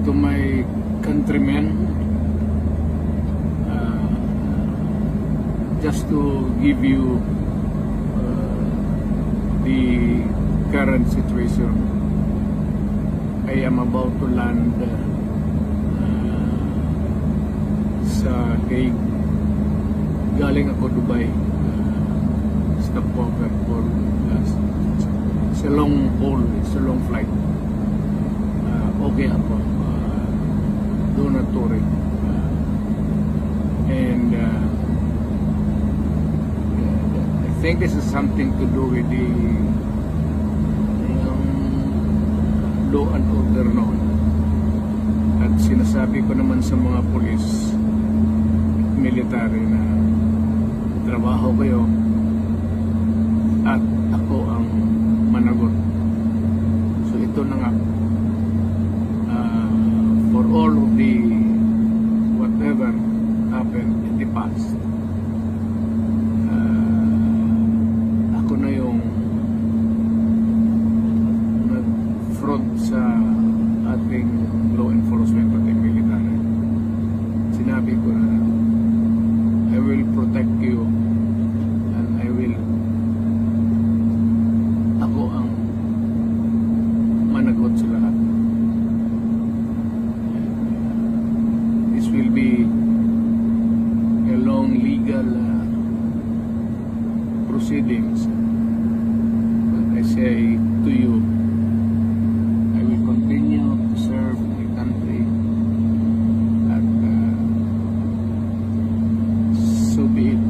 to my countrymen, just to give you the current situation. I am about to land sa Hague. Galing ako Dubai, stopover for it's a long haul, it's a long flight. Okay ako, do not worry. And I think this is something to do with the law and order noon. At sinasabi ko naman sa mga pulis, military, na trabaho kayo at ako ang managot. So ito na nga, for all of the whatever happened in the past, ako na yung nag-front sa ating law enforcement at military. Sinabi ko na I will protect you and I will, ako ang managot sa lahat. This will be a long legal proceedings, but I say to you, I will continue to serve my country, at so be it.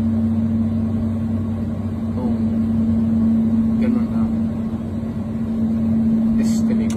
Kung ganun ang destiny ko.